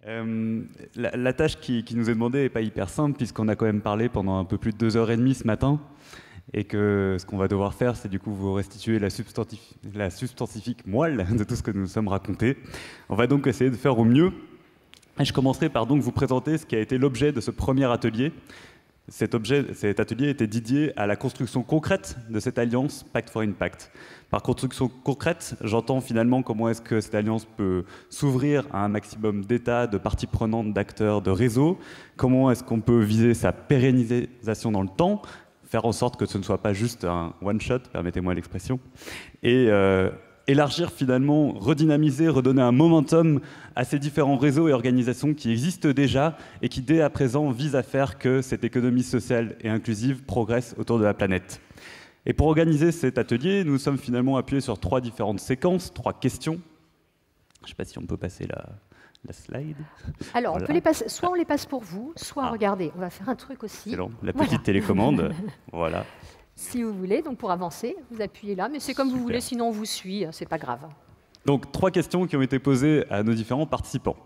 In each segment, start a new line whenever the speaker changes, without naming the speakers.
La tâche qui nous est demandée n'est pas hyper simple, puisqu'on a quand même parlé pendant un peu plus de 2 h 30 ce matin, et que ce qu'on va devoir faire, c'est du coup vous restituer la substantifique moelle de tout ce que nous nous sommes racontés. On va donc essayer de faire au mieux. Et je commencerai par donc vous présenter ce qui a été l'objet de ce premier atelier. Cet atelier était dédié à la construction concrète de cette alliance Pact for Impact. Par construction concrète, j'entends finalement comment est-ce que cette alliance peut s'ouvrir à un maximum d'États, de parties prenantes, d'acteurs, de réseaux. Comment est-ce qu'on peut viser sa pérennisation dans le temps, faire en sorte que ce ne soit pas juste un one-shot, permettez-moi l'expression, et élargir finalement, redynamiser, redonner un momentum à ces différents réseaux et organisations qui existent déjà et qui dès à présent visent à faire que cette économie sociale et inclusive progresse autour de la planète. Et pour organiser cet atelier, nous sommes finalement appuyés sur 3 différentes séquences, 3 questions. Je ne sais pas si on peut passer la slide.
Alors,
voilà.
On peut les passer, soit on les passe pour vous, soit regardez, on va faire un truc aussi.
Excellent. La petite télécommande, voilà.
Si vous voulez, donc pour avancer, vous appuyez là, mais c'est comme vous voulez, sinon on vous suit, c'est pas grave.
Donc 3 questions qui ont été posées à nos différents participants.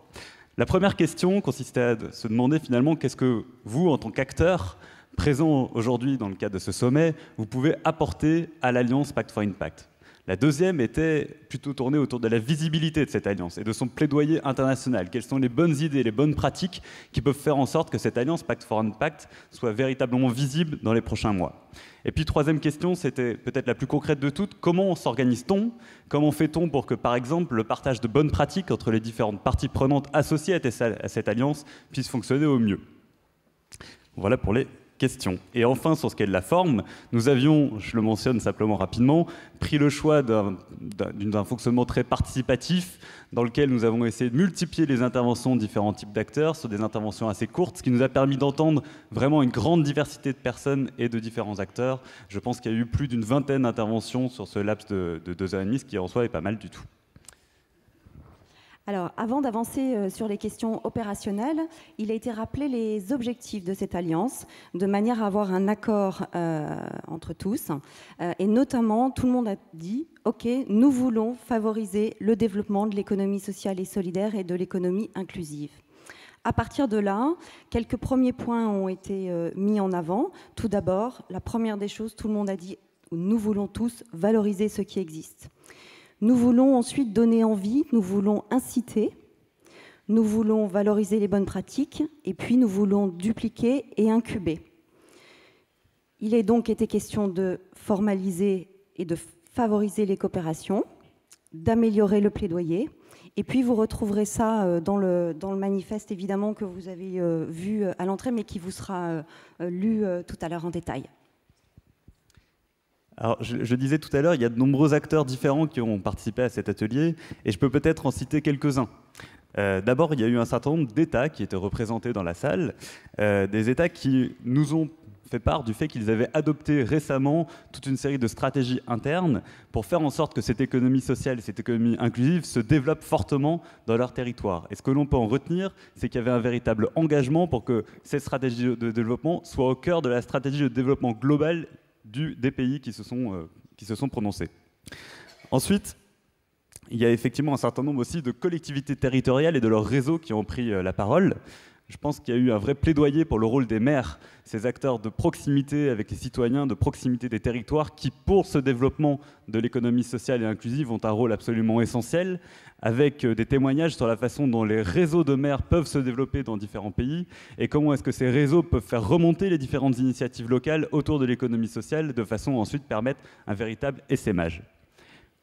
La première question consistait à se demander finalement qu'est-ce que vous, en tant qu'acteur présent aujourd'hui dans le cadre de ce sommet, vous pouvez apporter à l'Alliance Pact for Impact. La deuxième était plutôt tournée autour de la visibilité de cette alliance et de son plaidoyer international. Quelles sont les bonnes idées, les bonnes pratiques qui peuvent faire en sorte que cette alliance Pact for Impact soit véritablement visible dans les prochains mois. Et puis, troisième question, c'était peut-être la plus concrète de toutes. Comment s'organise-t-on? Comment fait-on pour que, par exemple, le partage de bonnes pratiques entre les différentes parties prenantes associées à cette alliance puisse fonctionner au mieux? Voilà pour les questions. Et enfin, sur ce qui est de la forme, nous avions, je le mentionne simplement rapidement, pris le choix d'un fonctionnement très participatif dans lequel nous avons essayé de multiplier les interventions de différents types d'acteurs sur des interventions assez courtes, ce qui nous a permis d'entendre vraiment une grande diversité de personnes et de différents acteurs. Je pense qu'il y a eu plus d'une vingtaine d'interventions sur ce laps de 2 h 30, ce qui en soi est pas mal du tout.
Alors, avant d'avancer sur les questions opérationnelles, il a été rappelé les objectifs de cette alliance, de manière à avoir un accord entre tous. Et notamment, tout le monde a dit, OK, nous voulons favoriser le développement de l'économie sociale et solidaire et de l'économie inclusive. À partir de là, quelques premiers points ont été mis en avant. Tout d'abord, la première des choses, tout le monde a dit, nous voulons tous valoriser ce qui existe. Nous voulons ensuite donner envie, nous voulons inciter, nous voulons valoriser les bonnes pratiques et puis nous voulons dupliquer et incuber. Il est donc été question de formaliser et de favoriser les coopérations, d'améliorer le plaidoyer et puis vous retrouverez ça dans le manifeste évidemment que vous avez vu à l'entrée mais qui vous sera lu tout à l'heure en détail.
Alors, je disais tout à l'heure, il y a de nombreux acteurs différents qui ont participé à cet atelier, et je peux peut-être en citer quelques-uns. D'abord, il y a eu un certain nombre d'États qui étaient représentés dans la salle, des États qui nous ont fait part du fait qu'ils avaient adopté récemment toute une série de stratégies internes pour faire en sorte que cette économie sociale et cette économie inclusive se développent fortement dans leur territoire. Et ce que l'on peut en retenir, c'est qu'il y avait un véritable engagement pour que cette stratégie de développement soit au cœur de la stratégie de développement globale des pays qui se sont prononcés. Ensuite, il y a effectivement un certain nombre aussi de collectivités territoriales et de leurs réseaux qui ont pris la parole. Je pense qu'il y a eu un vrai plaidoyer pour le rôle des maires, ces acteurs de proximité avec les citoyens, de proximité des territoires, qui, pour ce développement de l'économie sociale et inclusive, ont un rôle absolument essentiel, avec des témoignages sur la façon dont les réseaux de maires peuvent se développer dans différents pays, et comment est-ce que ces réseaux peuvent faire remonter les différentes initiatives locales autour de l'économie sociale, de façon à ensuite permettre un véritable essaimage.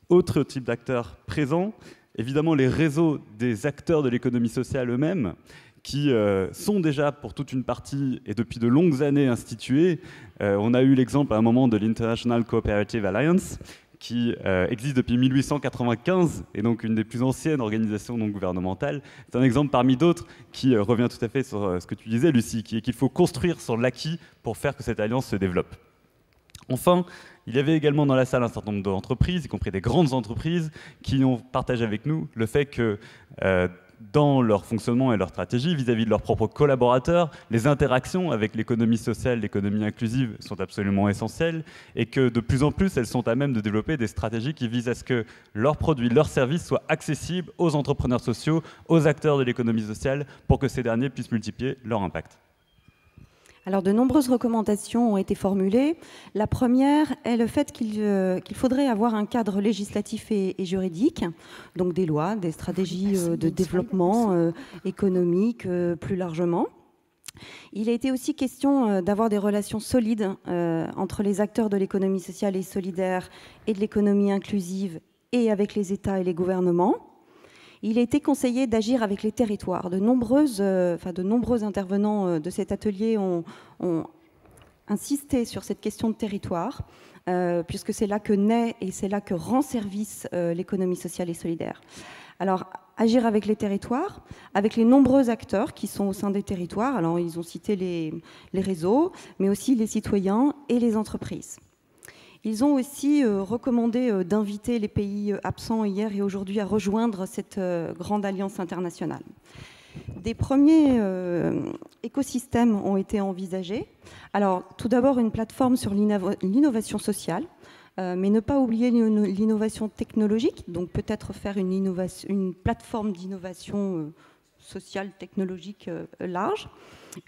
Autre type d'acteurs présents, évidemment les réseaux des acteurs de l'économie sociale eux-mêmes, qui sont déjà pour toute une partie et depuis de longues années institués. On a eu l'exemple à un moment de l'International Cooperative Alliance, qui existe depuis 1895 et donc une des plus anciennes organisations non gouvernementales. C'est un exemple parmi d'autres qui revient tout à fait sur ce que tu disais, Lucie, qui est qu'il faut construire sur l'acquis pour faire que cette alliance se développe. Enfin, il y avait également dans la salle un certain nombre d'entreprises, y compris des grandes entreprises, qui ont partagé avec nous le fait que dans leur fonctionnement et leur stratégie vis-à-vis de leurs propres collaborateurs. Les interactions avec l'économie sociale, l'économie inclusive sont absolument essentielles et que de plus en plus, elles sont à même de développer des stratégies qui visent à ce que leurs produits, leurs services soient accessibles aux entrepreneurs sociaux, aux acteurs de l'économie sociale, pour que ces derniers puissent multiplier leur impact.
Alors, de nombreuses recommandations ont été formulées. La première est le fait qu'il faudrait avoir un cadre législatif et juridique, donc des lois, des stratégies de développement économique plus largement. Il a été aussi question d'avoir des relations solides entre les acteurs de l'économie sociale et solidaire et de l'économie inclusive et avec les États et les gouvernements. Il a été conseillé d'agir avec les territoires. De nombreux intervenants de cet atelier ont insisté sur cette question de territoire, puisque c'est là que naît et c'est là que rend service l'économie sociale et solidaire. Alors, agir avec les territoires, avec les nombreux acteurs qui sont au sein des territoires. Alors, ils ont cité les réseaux, mais aussi les citoyens et les entreprises. Ils ont aussi recommandé d'inviter les pays absents hier et aujourd'hui à rejoindre cette grande alliance internationale. Des premiers écosystèmes ont été envisagés. Alors, tout d'abord, une plateforme sur l'innovation sociale, mais ne pas oublier l'innovation technologique, donc peut-être faire une plateforme d'innovation sociale, technologique large.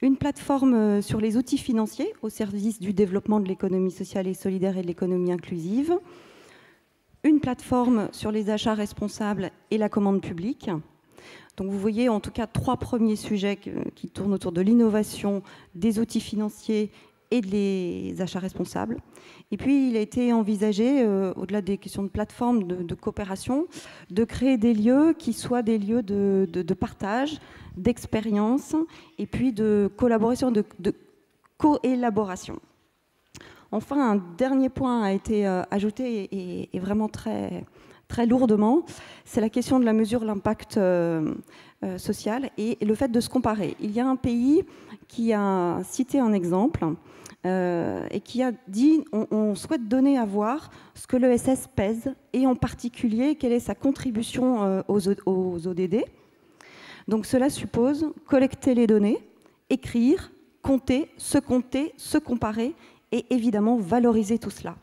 Une plateforme sur les outils financiers au service du développement de l'économie sociale et solidaire et de l'économie inclusive. Une plateforme sur les achats responsables et la commande publique. Donc vous voyez en tout cas 3 premiers sujets qui tournent autour de l'innovation, des outils financiers et des achats responsables. Et puis il a été envisagé, au-delà des questions de plateforme, de coopération, de créer des lieux qui soient des lieux de partage, d'expérience et puis de collaboration, de co-élaboration. Enfin, un dernier point a été ajouté et vraiment très, très lourdement, c'est la question de la mesure de l'impact social et le fait de se comparer. Il y a un pays qui a cité un exemple et qui a dit on souhaite donner à voir ce que l'ESS pèse et en particulier quelle est sa contribution aux ODD. Donc cela suppose collecter les données, écrire, compter, se comparer et évidemment valoriser tout cela.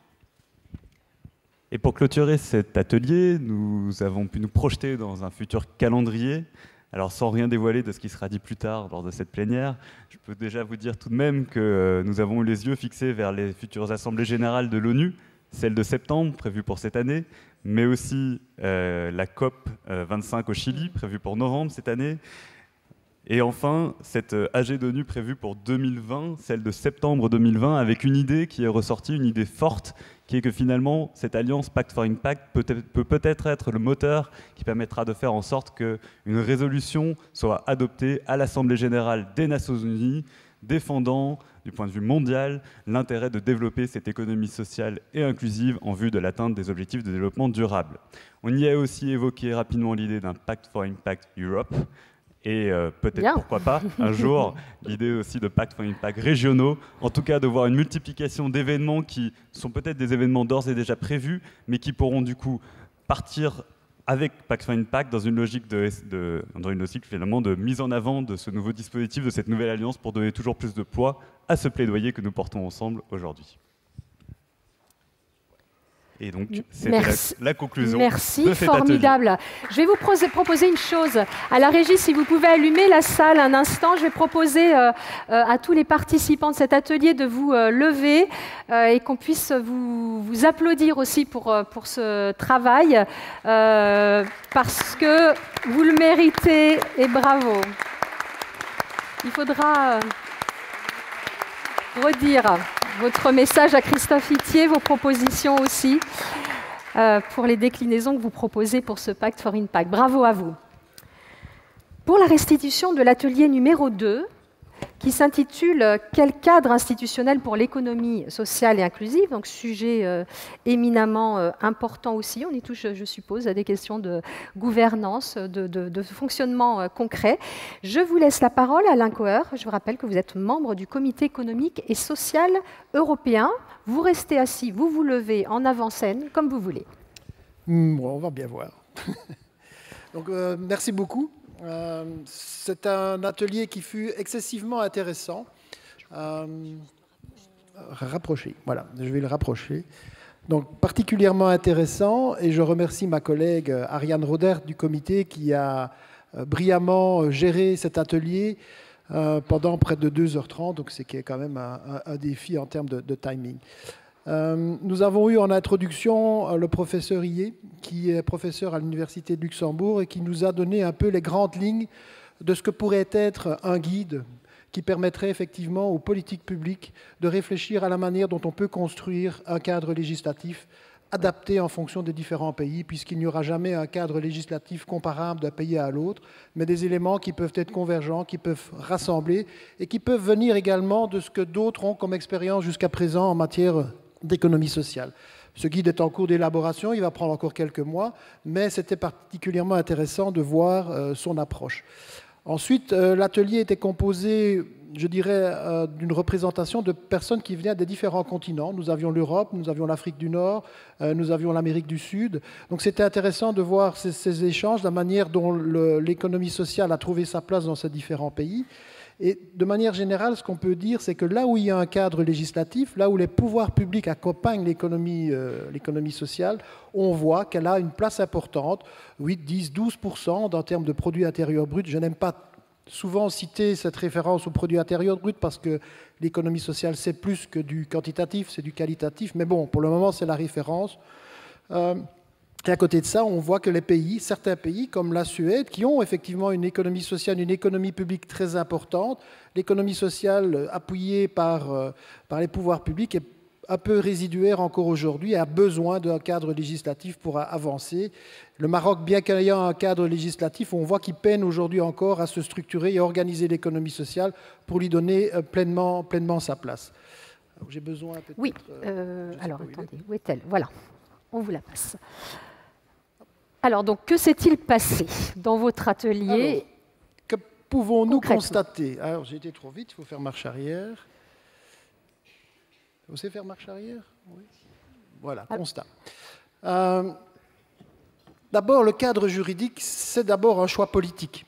Et pour clôturer cet atelier, nous avons pu nous projeter dans un futur calendrier. Alors sans rien dévoiler de ce qui sera dit plus tard lors de cette plénière, je peux déjà vous dire tout de même que nous avons eu les yeux fixés vers les futures assemblées générales de l'ONU, celle de septembre prévue pour cette année, mais aussi la COP 25 au Chili prévue pour novembre cette année. Et enfin, cette AG d'ONU prévue pour 2020, celle de septembre 2020, avec une idée qui est ressortie, une idée forte, qui est que finalement, cette alliance Pact for Impact peut peut-être être le moteur qui permettra de faire en sorte qu'une résolution soit adoptée à l'Assemblée générale des Nations Unies, défendant, du point de vue mondial, l'intérêt de développer cette économie sociale et inclusive en vue de l'atteinte des objectifs de développement durable. On y a aussi évoqué rapidement l'idée d'un Pact for Impact Europe, et peut-être, pourquoi pas, un jour, l'idée aussi de Pact for Impact régionaux, en tout cas de voir une multiplication d'événements qui sont peut-être des événements d'ores et déjà prévus, mais qui pourront du coup partir avec Pact for Impact dans une logique finalement de mise en avant de ce nouveau dispositif, de cette nouvelle alliance pour donner toujours plus de poids à ce plaidoyer que nous portons ensemble aujourd'hui. Et donc, c'était la conclusion.
Merci,
de cet
formidable.
atelier.
Je vais vous proposer une chose. À la régie, si vous pouvez allumer la salle un instant, je vais proposer à tous les participants de cet atelier de vous lever et qu'on puisse vous applaudir aussi pour ce travail, parce que vous le méritez et bravo. Il faudra redire votre message à Christophe Itier, vos propositions aussi, pour les déclinaisons que vous proposez pour ce Pact for Impact. Bravo à vous. Pour la restitution de l'atelier numéro 2, qui s'intitule « Quel cadre institutionnel pour l'économie sociale et inclusive ?» donc sujet éminemment important aussi. On y touche, je suppose, à des questions de gouvernance, de fonctionnement concret. Je vous laisse la parole, Alain Coher. Je vous rappelle que vous êtes membre du Comité économique et social européen. Vous restez assis, vous vous levez en avant-scène, comme vous voulez.
Bon, on va bien voir. Donc, merci beaucoup C'est un atelier qui fut excessivement intéressant. Rapprocher, voilà, je vais le rapprocher. Donc particulièrement intéressant, et je remercie ma collègue Ariane Rodert du comité qui a brillamment géré cet atelier pendant près de 2h30, donc c'est quand même un défi en termes de timing. Nous avons eu en introduction le professeur Hillet, qui est professeur à l'Université de Luxembourg et qui nous a donné un peu les grandes lignes de ce que pourrait être un guide qui permettrait effectivement aux politiques publiques de réfléchir à la manière dont on peut construire un cadre législatif adapté en fonction des différents pays, puisqu'il n'y aura jamais un cadre législatif comparable d'un pays à l'autre, mais des éléments qui peuvent être convergents, qui peuvent rassembler et qui peuvent venir également de ce que d'autres ont comme expérience jusqu'à présent en matière d'économie sociale. Ce guide est en cours d'élaboration, il va prendre encore quelques mois, mais c'était particulièrement intéressant de voir son approche. Ensuite, l'atelier était composé, je dirais, d'une représentation de personnes qui venaient des différents continents. Nous avions l'Europe, nous avions l'Afrique du Nord, nous avions l'Amérique du Sud. Donc c'était intéressant de voir ces échanges, la manière dont l'économie sociale a trouvé sa place dans ces différents pays. Et de manière générale, ce qu'on peut dire, c'est que là où il y a un cadre législatif, là où les pouvoirs publics accompagnent l'économie sociale, on voit qu'elle a une place importante, 8, 10, 12% en termes de produit intérieur brut. Je n'aime pas souvent citer cette référence au produit intérieur brut parce que l'économie sociale, c'est plus que du quantitatif, c'est du qualitatif. Mais bon, pour le moment, c'est la référence. Et à côté de ça, on voit que les pays, certains pays comme la Suède, qui ont effectivement une économie sociale, une économie publique très importante, l'économie sociale appuyée par les pouvoirs publics est un peu résiduaire encore aujourd'hui et a besoin d'un cadre législatif pour avancer. Le Maroc, bien qu'ayant un cadre législatif, on voit qu'il peine aujourd'hui encore à se structurer et à organiser l'économie sociale pour lui donner pleinement sa place. J'ai besoin peut-être...
Oui, alors attendez, où est-elle? Voilà, on vous la passe. Alors, donc, que s'est-il passé dans votre atelier?
Alors, que pouvons-nous constater? Alors, j'ai été trop vite, il faut faire marche arrière. Vous savez faire marche arrière? Oui. Voilà, constat. D'abord, le cadre juridique, c'est d'abord un choix politique.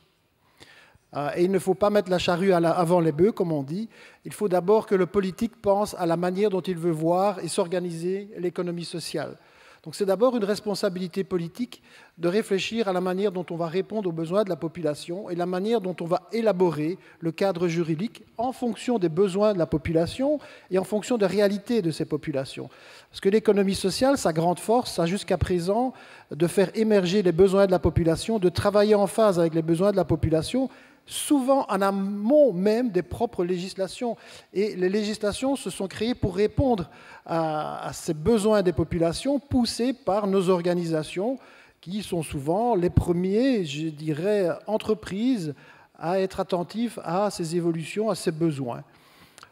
Et il ne faut pas mettre la charrue avant les bœufs, comme on dit. Il faut d'abord que le politique pense à la manière dont il veut voir et s'organiser l'économie sociale. Donc c'est d'abord une responsabilité politique de réfléchir à la manière dont on va répondre aux besoins de la population et la manière dont on va élaborer le cadre juridique en fonction des besoins de la population et en fonction des réalités de ces populations. Parce que l'économie sociale, sa grande force, ça jusqu'à présent de faire émerger les besoins de la population, de travailler en phase avec les besoins de la population, souvent en amont même des propres législations. Et les législations se sont créées pour répondre à ces besoins des populations poussés par nos organisations qui sont souvent les premiers, je dirais, entreprises à être attentifs à ces évolutions, à ces besoins.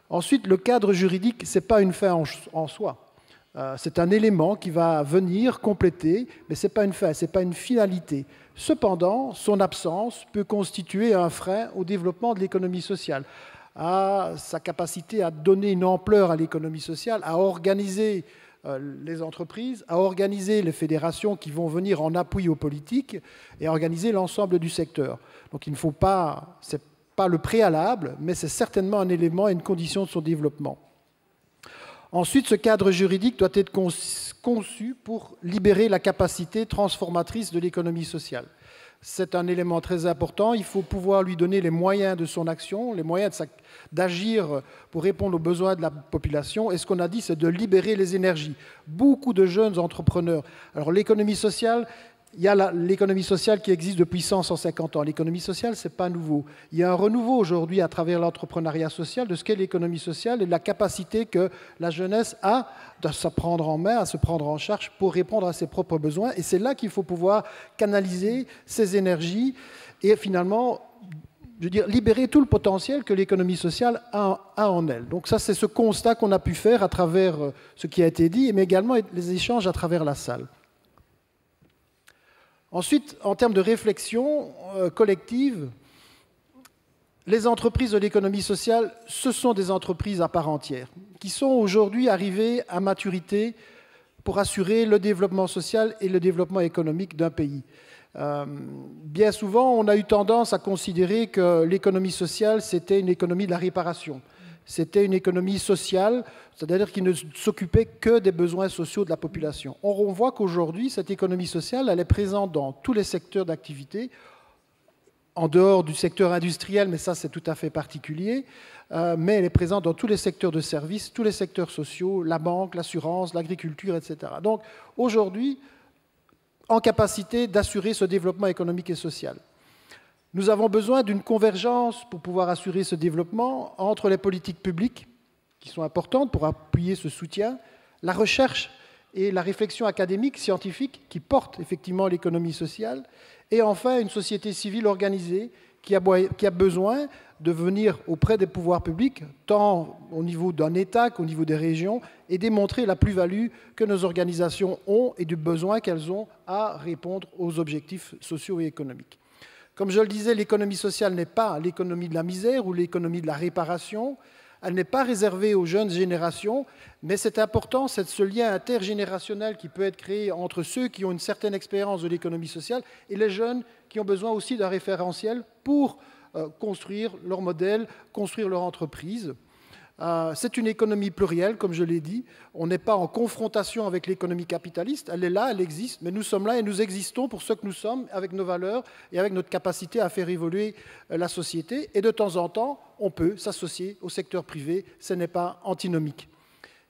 Ensuite, le cadre juridique, ce n'est pas une fin en soi. C'est un élément qui va venir compléter, mais ce n'est pas une fin, ce n'est pas une finalité. Cependant, son absence peut constituer un frein au développement de l'économie sociale, à sa capacité à donner une ampleur à l'économie sociale, à organiser les entreprises, à organiser les fédérations qui vont venir en appui aux politiques et à organiser l'ensemble du secteur. Donc il ne faut pas, c'est pas le préalable, mais c'est certainement un élément et une condition de son développement. Ensuite, ce cadre juridique doit être conçu pour libérer la capacité transformatrice de l'économie sociale. C'est un élément très important. Il faut pouvoir lui donner les moyens de son action, les moyens d'agir pour répondre aux besoins de la population. Et ce qu'on a dit, c'est de libérer les énergies. Beaucoup de jeunes entrepreneurs. Alors l'économie sociale, il y a l'économie sociale qui existe depuis 150 ans. L'économie sociale, ce n'est pas nouveau. Il y a un renouveau aujourd'hui à travers l'entrepreneuriat social de ce qu'est l'économie sociale et de la capacité que la jeunesse a de se prendre en main, à se prendre en charge pour répondre à ses propres besoins. Et c'est là qu'il faut pouvoir canaliser ses énergies et finalement, je veux dire, libérer tout le potentiel que l'économie sociale a en elle. Donc ça, c'est ce constat qu'on a pu faire à travers ce qui a été dit, mais également les échanges à travers la salle. Ensuite, en termes de réflexion collective, les entreprises de l'économie sociale, ce sont des entreprises à part entière, qui sont aujourd'hui arrivées à maturité pour assurer le développement social et le développement économique d'un pays. Bien souvent, on a eu tendance à considérer que l'économie sociale, c'était une économie de la réparation. C'était une économie sociale, c'est-à-dire qui ne s'occupait que des besoins sociaux de la population. Or, on voit qu'aujourd'hui, cette économie sociale, elle est présente dans tous les secteurs d'activité, en dehors du secteur industriel, mais ça, c'est tout à fait particulier, mais elle est présente dans tous les secteurs de services, tous les secteurs sociaux, la banque, l'assurance, l'agriculture, etc. Donc, aujourd'hui, en capacité d'assurer ce développement économique et social. Nous avons besoin d'une convergence pour pouvoir assurer ce développement entre les politiques publiques, qui sont importantes pour appuyer ce soutien, la recherche et la réflexion académique, scientifique, qui portent effectivement l'économie sociale, et enfin une société civile organisée qui a besoin de venir auprès des pouvoirs publics, tant au niveau d'un État qu'au niveau des régions, et démontrer la plus-value que nos organisations ont et du besoin qu'elles ont à répondre aux objectifs sociaux et économiques. Comme je le disais, l'économie sociale n'est pas l'économie de la misère ou l'économie de la réparation. Elle n'est pas réservée aux jeunes générations, mais c'est important, c'est ce lien intergénérationnel qui peut être créé entre ceux qui ont une certaine expérience de l'économie sociale et les jeunes qui ont besoin aussi d'un référentiel pour construire leur modèle, construire leur entreprise. C'est une économie plurielle, comme je l'ai dit. On n'est pas en confrontation avec l'économie capitaliste. Elle est là, elle existe, mais nous sommes là et nous existons pour ce que nous sommes, avec nos valeurs et avec notre capacité à faire évoluer la société. Et de temps en temps, on peut s'associer au secteur privé. Ce n'est pas antinomique.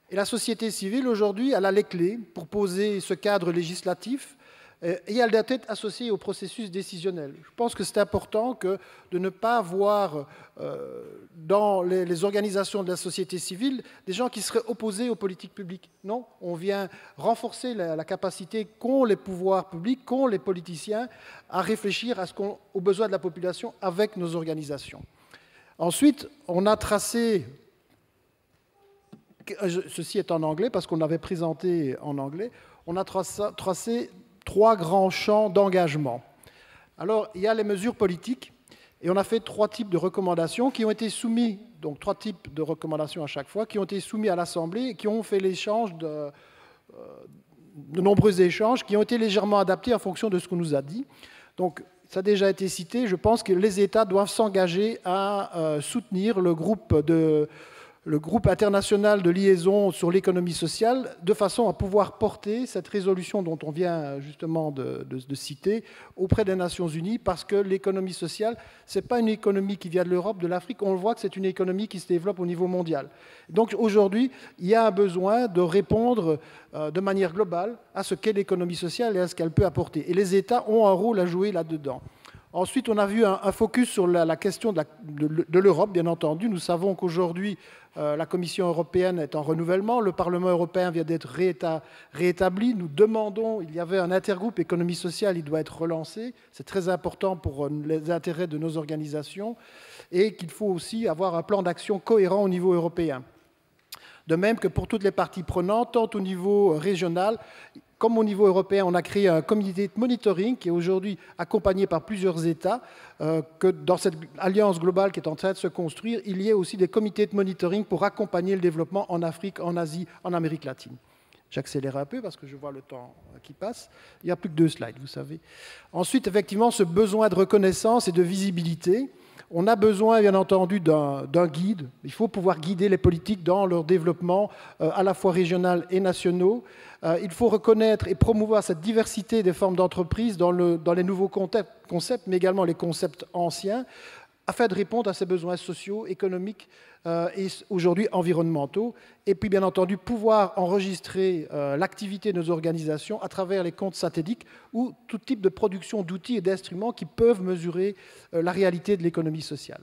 Et la société civile, aujourd'hui, elle a les clés pour poser ce cadre législatif et elle doit être associée au processus décisionnel. Je pense que c'est important de ne pas voir dans les organisations de la société civile des gens qui seraient opposés aux politiques publiques. Non, on vient renforcer la capacité qu'ont les pouvoirs publics, qu'ont les politiciens à réfléchir aux besoins de la population avec nos organisations. Ensuite, on a tracé, ceci est en anglais parce qu'on l'avait présenté en anglais, on a tracé 3 grands champs d'engagement. Alors, il y a les mesures politiques, et on a fait 3 types de recommandations qui ont été soumis, donc 3 types de recommandations à chaque fois, qui ont été soumis à l'Assemblée et qui ont fait l'échange de nombreux échanges qui ont été légèrement adaptés en fonction de ce qu'on nous a dit. Donc, ça a déjà été cité, je pense que les États doivent s'engager à soutenir le groupe international de liaison sur l'économie sociale, de façon à pouvoir porter cette résolution dont on vient justement de citer auprès des Nations Unies, parce que l'économie sociale, ce n'est pas une économie qui vient de l'Europe, de l'Afrique, on le voit que c'est une économie qui se développe au niveau mondial. Donc aujourd'hui, il y a un besoin de répondre de manière globale à ce qu'est l'économie sociale et à ce qu'elle peut apporter. Et les États ont un rôle à jouer là-dedans. Ensuite, on a vu un focus sur la question de l'Europe, bien entendu. Nous savons qu'aujourd'hui, la Commission européenne est en renouvellement, le Parlement européen vient d'être réétabli. Nous demandons, il y avait un intergroupe économie sociale, il doit être relancé. C'est très important pour les intérêts de nos organisations et qu'il faut aussi avoir un plan d'action cohérent au niveau européen. De même que pour toutes les parties prenantes, tant au niveau régional comme au niveau européen, on a créé un comité de monitoring qui est aujourd'hui accompagné par plusieurs États, que dans cette alliance globale qui est en train de se construire, il y ait aussi des comités de monitoring pour accompagner le développement en Afrique, en Asie, en Amérique latine. J'accélère un peu parce que je vois le temps qui passe. Il n'y a plus que 2 slides, vous savez. Ensuite, effectivement, ce besoin de reconnaissance et de visibilité. On a besoin, bien entendu, d'un guide. Il faut pouvoir guider les politiques dans leur développement à la fois régional et nationaux. Il faut reconnaître et promouvoir cette diversité des formes d'entreprise dans les nouveaux concepts, mais également les concepts anciens, afin de répondre à ces besoins sociaux, économiques et aujourd'hui environnementaux. Et puis, bien entendu, pouvoir enregistrer l'activité de nos organisations à travers les comptes satellites ou tout type de production d'outils et d'instruments qui peuvent mesurer la réalité de l'économie sociale.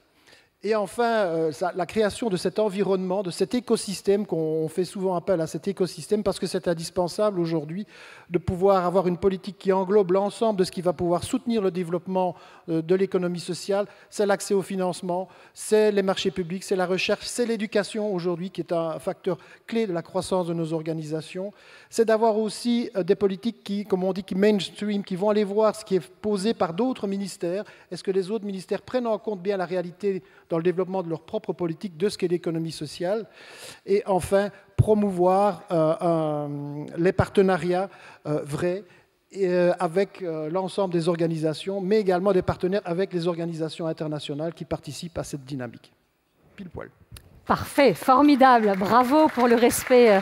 Et enfin, la création de cet environnement, de cet écosystème, qu'on fait souvent appel à cet écosystème, parce que c'est indispensable aujourd'hui de pouvoir avoir une politique qui englobe l'ensemble de ce qui va pouvoir soutenir le développement de l'économie sociale. C'est l'accès au financement, c'est les marchés publics, c'est la recherche, c'est l'éducation aujourd'hui, qui est un facteur clé de la croissance de nos organisations. C'est d'avoir aussi des politiques qui, comme on dit, qui mainstream, qui vont aller voir ce qui est posé par d'autres ministères. Est-ce que les autres ministères prennent en compte bien la réalité dans le développement de leur propre politique de ce qu'est l'économie sociale. Et enfin, promouvoir les partenariats vrais avec l'ensemble des organisations, mais également des partenaires avec les organisations internationales qui participent à cette dynamique. Pile poil.
Parfait, formidable. Bravo pour le respect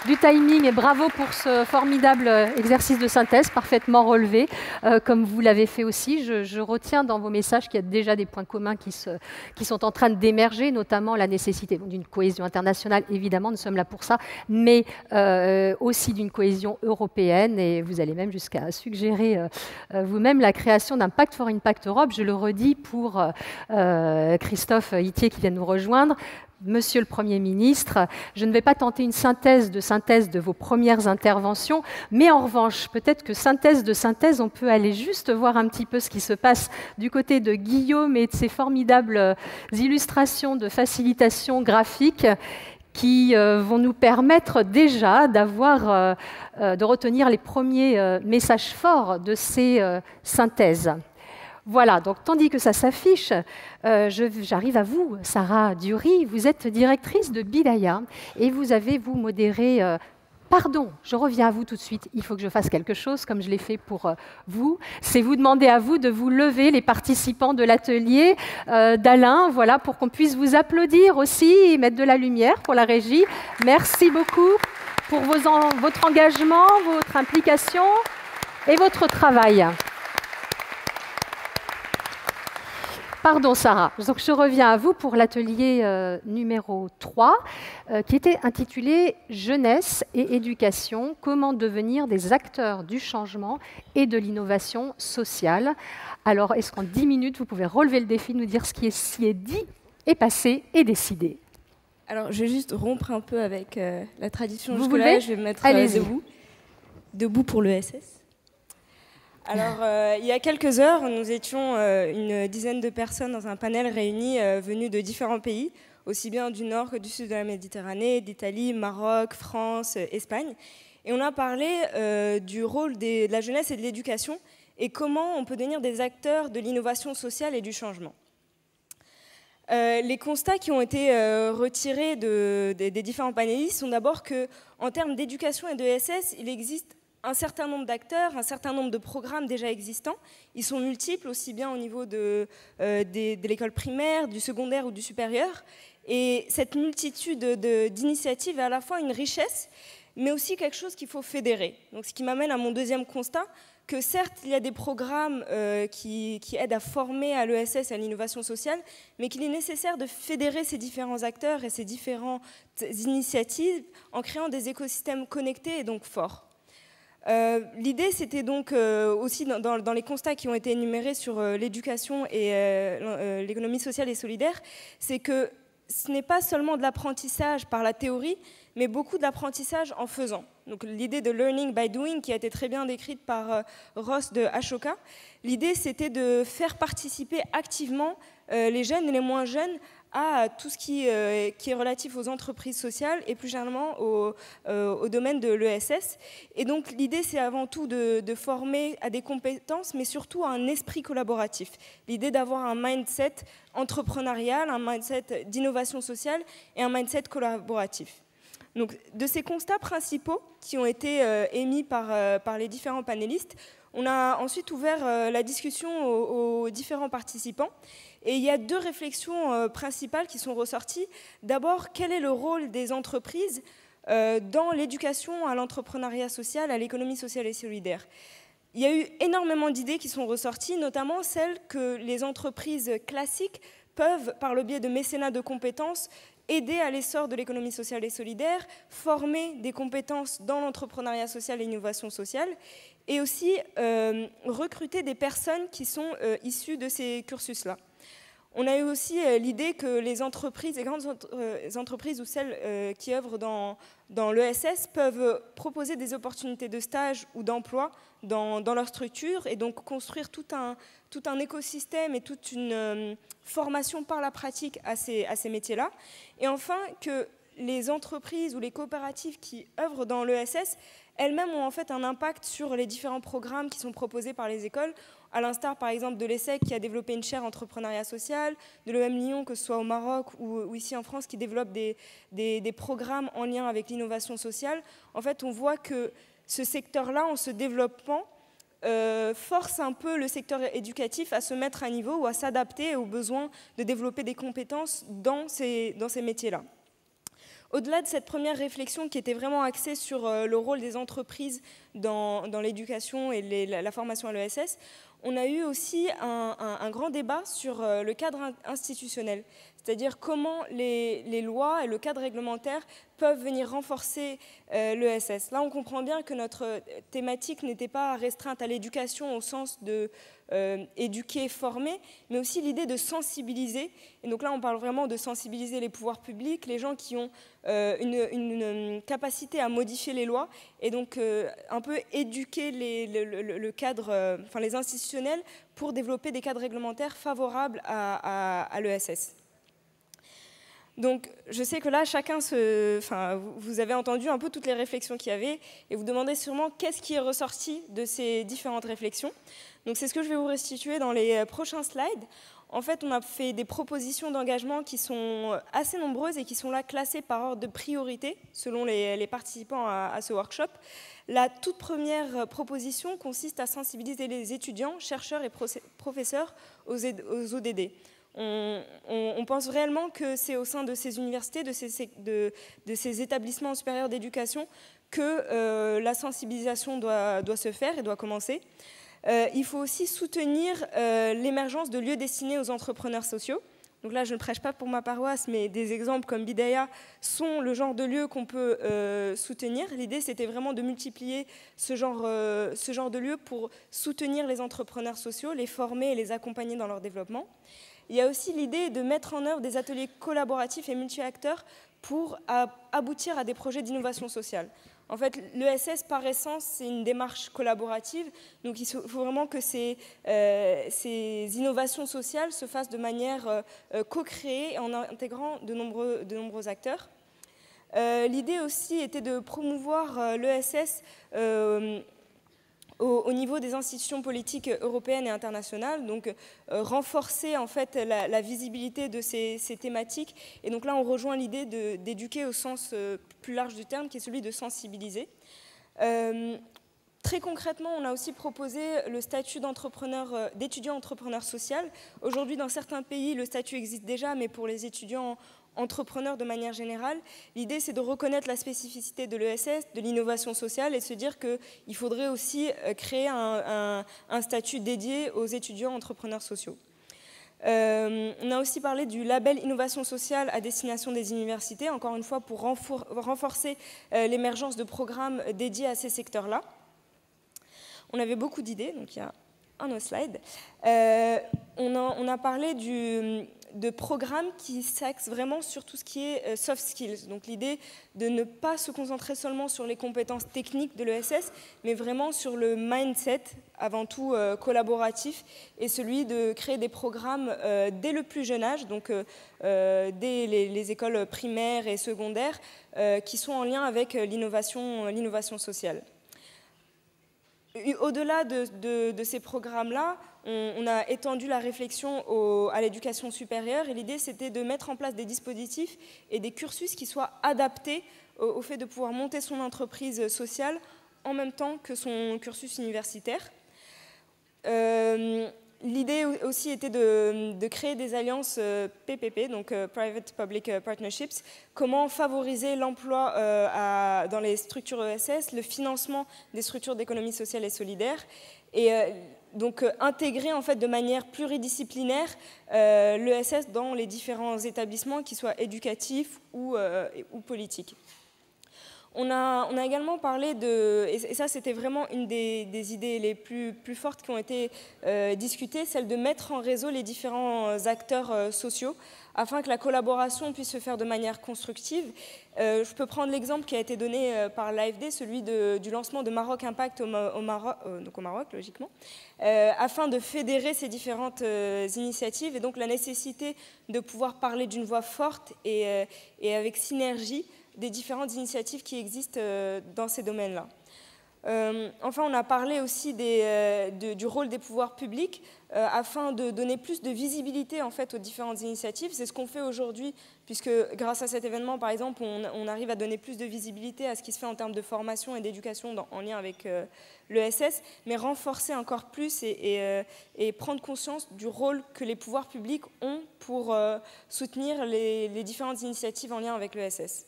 du timing et bravo pour ce formidable exercice de synthèse parfaitement relevé, comme vous l'avez fait aussi. Je retiens dans vos messages qu'il y a déjà des points communs qui sont en train d'émerger, notamment la nécessité d'une cohésion internationale, évidemment, nous sommes là pour ça, mais aussi d'une cohésion européenne, et vous allez même jusqu'à suggérer vous-même la création d'un pacte for Impact Europe. Je le redis pour Christophe Ithier qui vient de nous rejoindre. Monsieur le Premier ministre, je ne vais pas tenter une synthèse de vos premières interventions, mais en revanche, peut-être que synthèse de synthèse, on peut aller juste voir un petit peu ce qui se passe du côté de Guillaume et de ses formidables illustrations de facilitation graphique qui vont nous permettre déjà de retenir les premiers messages forts de ces synthèses. Voilà, donc tandis que ça s'affiche, j'arrive à vous, Sarah Dury, vous êtes directrice de Bidaya et vous avez, vous, modéré... Pardon, je reviens à vous tout de suite, il faut que je fasse quelque chose comme je l'ai fait pour vous. C'est vous demander à vous de vous lever, les participants de l'atelier d'Alain, voilà, pour qu'on puisse vous applaudir aussi et mettre de la lumière pour la régie. Merci beaucoup pour votre engagement, votre implication et votre travail. Pardon Sarah, donc je reviens à vous pour l'atelier numéro 3 qui était intitulé « Jeunesse et éducation, comment devenir des acteurs du changement et de l'innovation sociale ». Alors est-ce qu'en 10 minutes vous pouvez relever le défi, nous dire ce qui s'y est dit et passé et décidé?
Alors je vais juste rompre un peu avec la tradition.
Vous voulez?
Je vais me mettre debout pour l'ESS. Alors, il y a quelques heures, nous étions une dizaine de personnes dans un panel réuni venus de différents pays, aussi bien du nord que du sud de la Méditerranée, d'Italie, Maroc, France, Espagne. Et on a parlé du rôle de la jeunesse et de l'éducation et comment on peut devenir des acteurs de l'innovation sociale et du changement. Les constats qui ont été retirés des différents panélistes sont d'abord qu'en termes d'éducation et de ESS, il existe un certain nombre d'acteurs, un certain nombre de programmes déjà existants. Ils sont multiples, aussi bien au niveau de l'école primaire, du secondaire ou du supérieur. Et cette multitude d'initiatives est à la fois une richesse, mais aussi quelque chose qu'il faut fédérer. Donc, ce qui m'amène à mon deuxième constat, que certes, il y a des programmes qui aident à former à l'ESS et à l'innovation sociale, mais qu'il est nécessaire de fédérer ces différents acteurs et ces différentes initiatives en créant des écosystèmes connectés et donc forts. L'idée, c'était donc aussi dans les constats qui ont été énumérés sur l'éducation et l'économie sociale et solidaire, c'est que ce n'est pas seulement de l'apprentissage par la théorie, mais beaucoup de l'apprentissage en faisant. Donc l'idée de learning by doing, qui a été très bien décrite par Ross de Ashoka, l'idée c'était de faire participer activement les jeunes et les moins jeunes à tout ce qui est relatif aux entreprises sociales et plus généralement au domaine de l'ESS. Et donc l'idée, c'est avant tout de former à des compétences, mais surtout à un esprit collaboratif. L'idée d'avoir un mindset entrepreneurial, un mindset d'innovation sociale et un mindset collaboratif. Donc, de ces constats principaux qui ont été émis par les différents panélistes, on a ensuite ouvert la discussion aux différents participants. Et il y a deux réflexions principales qui sont ressorties. D'abord, quel est le rôle des entreprises dans l'éducation à l'entrepreneuriat social, à l'économie sociale et solidaire? Il y a eu énormément d'idées qui sont ressorties, notamment celles que les entreprises classiques peuvent, par le biais de mécénat de compétences, aider à l'essor de l'économie sociale et solidaire, former des compétences dans l'entrepreneuriat social et l'innovation sociale, et aussi recruter des personnes qui sont issues de ces cursus-là. On a eu aussi l'idée que les entreprises, les grandes entreprises ou celles qui œuvrent dans l'ESS peuvent proposer des opportunités de stage ou d'emploi dans leur structure et donc construire tout un écosystème et toute une formation par la pratique à ces métiers-là. Et enfin, que les entreprises ou les coopératives qui œuvrent dans l'ESS elles-mêmes ont en fait un impact sur les différents programmes qui sont proposés par les écoles, à l'instar par exemple de l'ESSEC qui a développé une chaire entrepreneuriat social, de l'EM Lyon, que ce soit au Maroc ou ici en France, qui développe des programmes en lien avec l'innovation sociale. En fait, on voit que ce secteur-là, en se développant, force un peu le secteur éducatif à se mettre à niveau ou à s'adapter aux besoins de développer des compétences dans ces métiers-là. Au-delà de cette première réflexion qui était vraiment axée sur le rôle des entreprises dans l'éducation et la formation à l'ESS, on a eu aussi un grand débat sur le cadre institutionnel, c'est-à-dire comment les lois et le cadre réglementaire peuvent venir renforcer l'ESS. Là, on comprend bien que notre thématique n'était pas restreinte à l'éducation au sens de éduquer, former, mais aussi l'idée de sensibiliser. Et donc là, on parle vraiment de sensibiliser les pouvoirs publics, les gens qui ont une capacité à modifier les lois, et donc un peu éduquer le cadre, enfin les institutionnels, pour développer des cadres réglementaires favorables à l'ESS. Donc, je sais que là, vous avez entendu un peu toutes les réflexions qu'il y avait, et vous demandez sûrement qu'est-ce qui est ressorti de ces différentes réflexions. Donc, c'est ce que je vais vous restituer dans les prochains slides. En fait, on a fait des propositions d'engagement qui sont assez nombreuses et qui sont là classées par ordre de priorité, selon les participants à ce workshop. La toute première proposition consiste à sensibiliser les étudiants, chercheurs et professeurs aux ODD. On pense réellement que c'est au sein de ces universités, de ces établissements supérieurs d'éducation que la sensibilisation doit se faire et doit commencer. Il faut aussi soutenir l'émergence de lieux destinés aux entrepreneurs sociaux. Donc là, je ne prêche pas pour ma paroisse, mais des exemples comme Bidaya sont le genre de lieux qu'on peut soutenir. L'idée, c'était vraiment de multiplier ce genre de lieux pour soutenir les entrepreneurs sociaux, les former et les accompagner dans leur développement. Il y a aussi l'idée de mettre en œuvre des ateliers collaboratifs et multi-acteurs pour aboutir à des projets d'innovation sociale. En fait, l'ESS, par essence, c'est une démarche collaborative. Donc, il faut vraiment que ces innovations sociales se fassent de manière co-créée en intégrant de nombreux acteurs. L'idée aussi était de promouvoir l'ESS au niveau des institutions politiques européennes et internationales, donc renforcer en fait la visibilité de ces thématiques. Et donc là, on rejoint l'idée d'éduquer au sens plus large du terme, qui est celui de sensibiliser. Très concrètement, on a aussi proposé le statut d'étudiant entrepreneur social. Aujourd'hui, dans certains pays, le statut existe déjà, mais pour les étudiants entrepreneurs de manière générale, l'idée c'est de reconnaître la spécificité de l'ESS, de l'innovation sociale, et de se dire qu'il faudrait aussi créer un statut dédié aux étudiants entrepreneurs sociaux. On a aussi parlé du label innovation sociale à destination des universités, encore une fois pour renforcer l'émergence de programmes dédiés à ces secteurs-là. On avait beaucoup d'idées, donc il y a un autre slide. On a parlé de programmes qui s'axent vraiment sur tout ce qui est soft skills. Donc l'idée de ne pas se concentrer seulement sur les compétences techniques de l'ESS, mais vraiment sur le mindset, avant tout collaboratif, et celui de créer des programmes dès le plus jeune âge, donc dès les écoles primaires et secondaires, qui sont en lien avec l'innovation sociale. Au-delà de ces programmes-là, on a étendu la réflexion à l'éducation supérieure, et l'idée c'était de mettre en place des dispositifs et des cursus qui soient adaptés au fait de pouvoir monter son entreprise sociale en même temps que son cursus universitaire. L'idée aussi était de créer des alliances PPP, donc Private Public Partnerships, comment favoriser l'emploi dans les structures ESS, le financement des structures d'économie sociale et solidaire, et donc intégrer en fait de manière pluridisciplinaire l'ESS dans les différents établissements, qu'ils soient éducatifs ou politiques. On a également parlé et ça c'était vraiment une des idées les plus fortes qui ont été discutées, celle de mettre en réseau les différents acteurs sociaux afin que la collaboration puisse se faire de manière constructive. Je peux prendre l'exemple qui a été donné par l'AFD, celui du lancement de Maroc Impact au Maroc, logiquement, afin de fédérer ces différentes initiatives, et donc la nécessité de pouvoir parler d'une voix forte et avec synergie des différentes initiatives qui existent dans ces domaines-là. Enfin, on a parlé aussi du rôle des pouvoirs publics afin de donner plus de visibilité en fait, aux différentes initiatives. C'est ce qu'on fait aujourd'hui, puisque grâce à cet événement, par exemple, on arrive à donner plus de visibilité à ce qui se fait en termes de formation et d'éducation en lien avec l'ESS, mais renforcer encore plus et prendre conscience du rôle que les pouvoirs publics ont pour soutenir les différentes initiatives en lien avec l'ESS.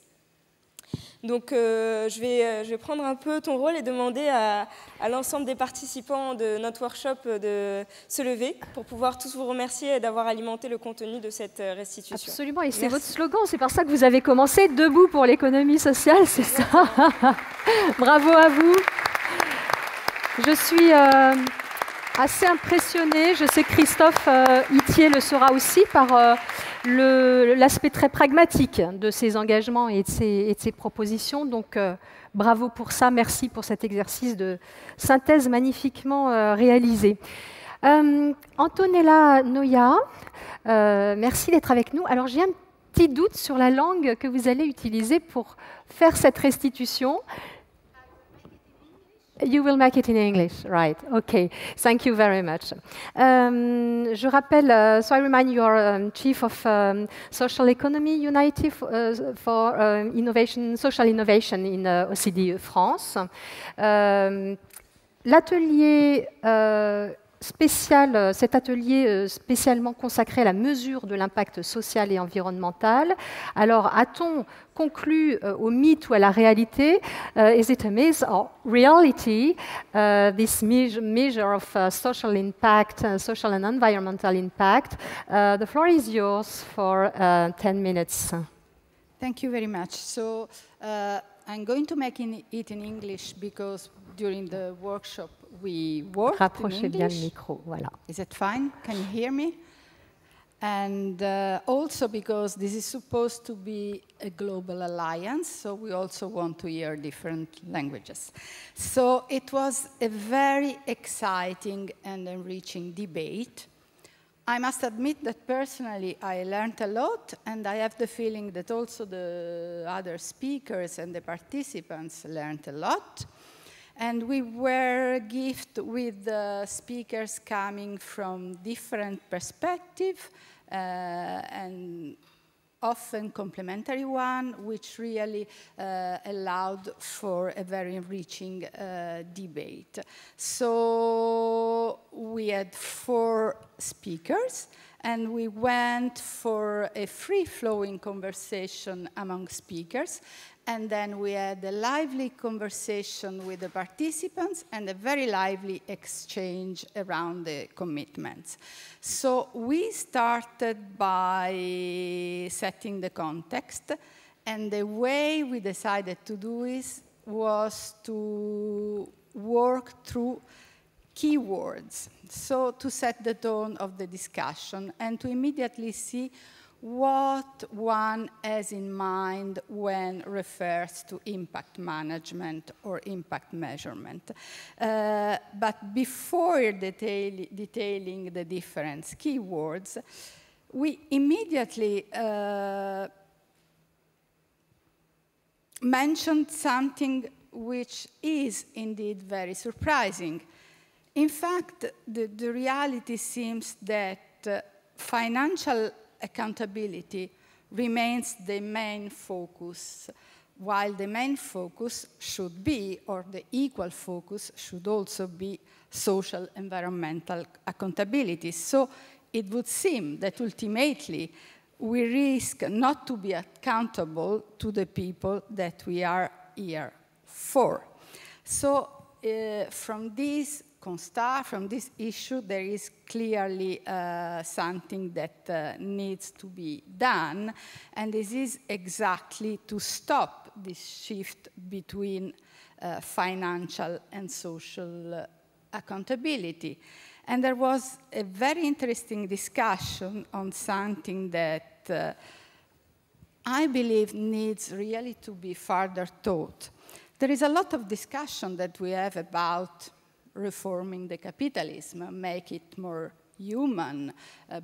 Donc je vais prendre un peu ton rôle et demander à l'ensemble des participants de notre workshop de se lever pour pouvoir tous vous remercier d'avoir alimenté le contenu de cette restitution.
Absolument, et c'est votre slogan, c'est par ça que vous avez commencé, debout pour l'économie sociale, c'est ça. Bravo à vous. Je suis assez impressionnée, je sais que Christophe Itier le sera aussi, par l'aspect très pragmatique de ses engagements et de ses propositions. Donc, bravo pour ça. Merci pour cet exercice de synthèse magnifiquement réalisé. Antonella Noia, merci d'être avec nous. Alors, j'ai un petit doute sur la langue que vous allez utiliser pour faire cette restitution. You will make it in English, right? Okay, thank you very much. Je rappelle, so I remind you are Chief of Social Economy United for Innovation, Social Innovation in OCDE France. L'atelier spécial, cet atelier spécialement consacré à la mesure de l'impact social et environnemental. Alors, a-t-on conclu au mythe ou à la réalité? Is it a myth or reality? This measure of social impact, social and environmental impact. The floor is yours for 10 minutes.
Thank you very much. So I'm going to make it in English because during the workshop we worked
Rapprochez
in
bien
English.
le micro, voilà.
Is it fine? Can you hear me? And also because this is supposed to be a global alliance, so we also want to hear different languages. So it was a very exciting and enriching debate. I must admit that personally I learned a lot, and I have the feeling that also the other speakers and the participants learned a lot. And we were gifted with speakers coming from different perspectives, and often complementary one, which really allowed for a very enriching debate. So we had 4 speakers, and we went for a free-flowing conversation among speakers. And then we had a lively conversation with the participants and a very lively exchange around the commitments. So we started by setting the context, and the way we decided to do it was to work through keywords, so to set the tone of the discussion and to immediately see what one has in mind when refers to impact management or impact measurement. But before detailing the different keywords, we immediately mentioned something which is indeed very surprising. In fact, the reality seems that financial accountability remains the main focus, while the main focus should be, or the equal focus should also be, social environmental accountability. So it would seem that ultimately we risk not to be accountable to the people that we are here for. So from this issue, there is clearly something that needs to be done, and this is exactly to stop this shift between financial and social accountability. And there was a very interesting discussion on something that I believe needs really to be further taught. There is a lot of discussion that we have about reforming the capitalism, make it more human,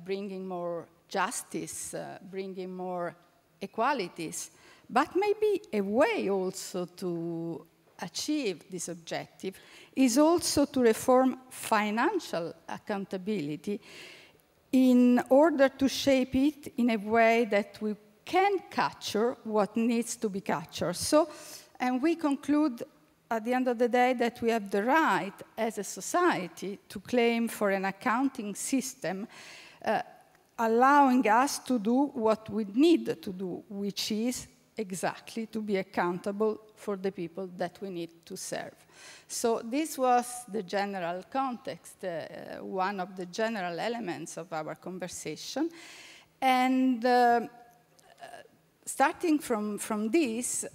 bringing more justice, bringing more equalities, but maybe a way also to achieve this objective is also to reform financial accountability in order to shape it in a way that we can capture what needs to be captured. So, and we conclude at the end of the day that we have the right as a society to claim for an accounting system allowing us to do what we need to do, which is exactly to be accountable for the people that we need to serve. So this was the general context, one of the general elements of our conversation. And starting from this,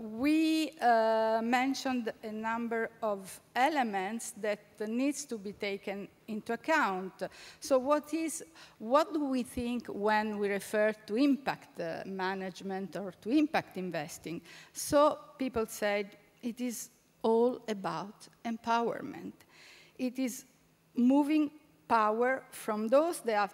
we mentioned a number of elements that needs to be taken into account. So what do we think when we refer to impact management or to impact investing? So people said it is all about empowerment. It is moving power from those that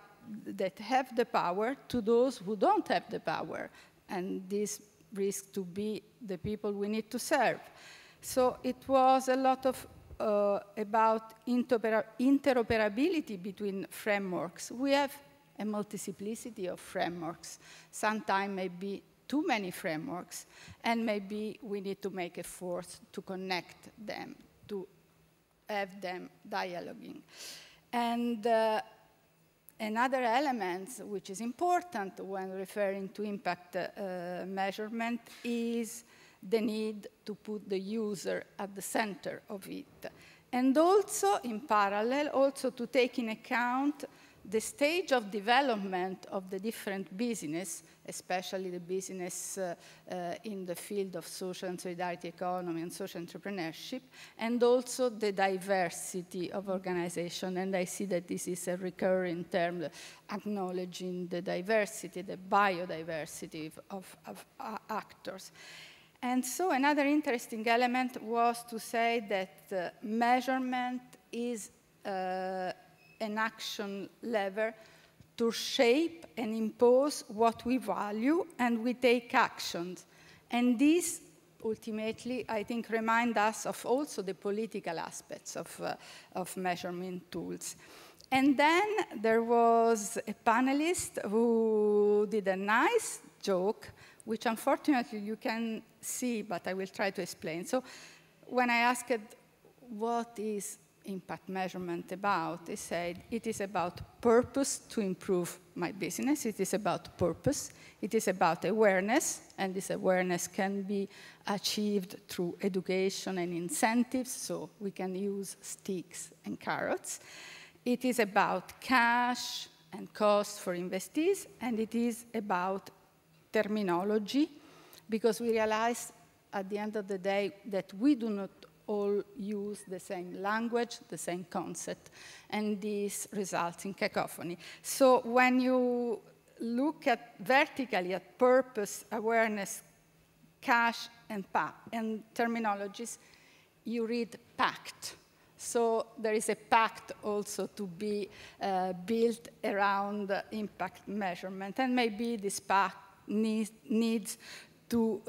have the power to those who don't have the power. And this risks to be the people we need to serve. So it was a lot of about interoperability between frameworks. We have a multiplicity of frameworks. Sometimes maybe too many frameworks, and maybe we need to make efforts to connect them, to have them dialoguing. And another element which is important when referring to impact measurement is the need to put the user at the center of it. And also, in parallel, also to take in account the stage of development of the different business, especially the business in the field of social and solidarity economy and social entrepreneurship, and also the diversity of organization. And I see that this is a recurring term, acknowledging the diversity, the biodiversity of actors. And so another interesting element was to say that measurement is an action lever to shape and impose what we value, and we take actions. And this, ultimately, I think, reminds us of also the political aspects of measurement tools. And then there was a panelist who did a nice joke, which unfortunately you can see, but I will try to explain. So when I asked what is impact measurement about, he said, it is about purpose to improve my business. It is about purpose. It is about awareness, and this awareness can be achieved through education and incentives, so we can use sticks and carrots. It is about cash and cost for investees, and it is about terminology, because we realize at the end of the day that we do not all use the same language, the same concept, and this results in cacophony. So when you look at vertically at purpose, awareness, cash, and terminologies, you read pact. So there is a pact also to be built around impact measurement, and maybe this pact needs to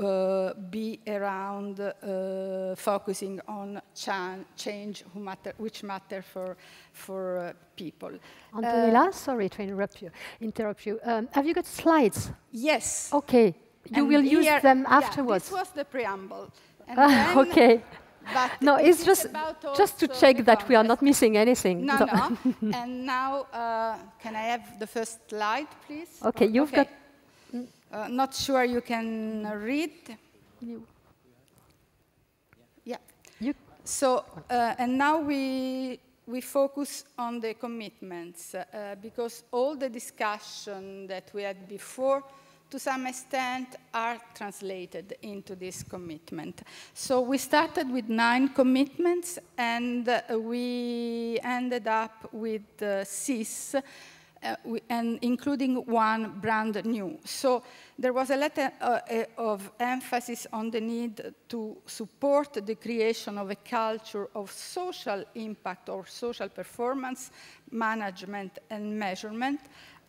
be around focusing on change which matter for people.
Antonella, sorry to interrupt you. Have you got slides?
Yes.
Okay. You will use them afterwards.
This was the preamble. And
okay.
But
no, it's just to check that we are not missing anything.
No, no. And now, can I have the first slide, please?
Okay, you've got...
not sure you can read. Yeah. So, and now we focus on the commitments, because all the discussion that we had before, to some extent, are translated into this commitment. So we started with 9 commitments, and we ended up with 6, and including 1 brand new. So there was a lot of emphasis on the need to support the creation of a culture of social impact or social performance management and measurement,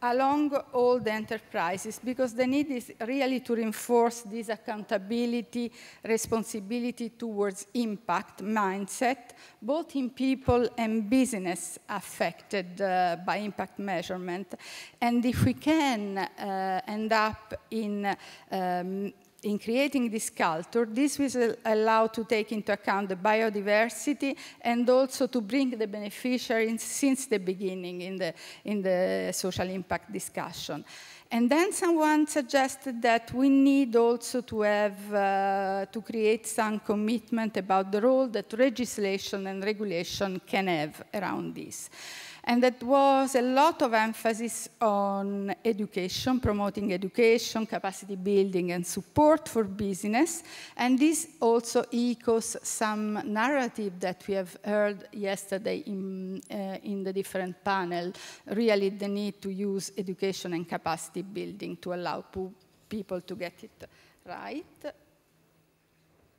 along all the enterprises, because the need is really to reinforce this accountability, responsibility towards impact mindset, both in people and business affected by impact measurement. And if we can end up in creating this culture, this will allow to take into account the biodiversity and also to bring the beneficiaries since the beginning in the social impact discussion. And then someone suggested that we need also to have, to create some commitment about the role that legislation and regulation can have around this. And that was a lot of emphasis on education, promoting education, capacity building, and support for business. And this also echoes some narrative that we have heard yesterday in the different panel, really the need to use education and capacity building to allow people to get it right.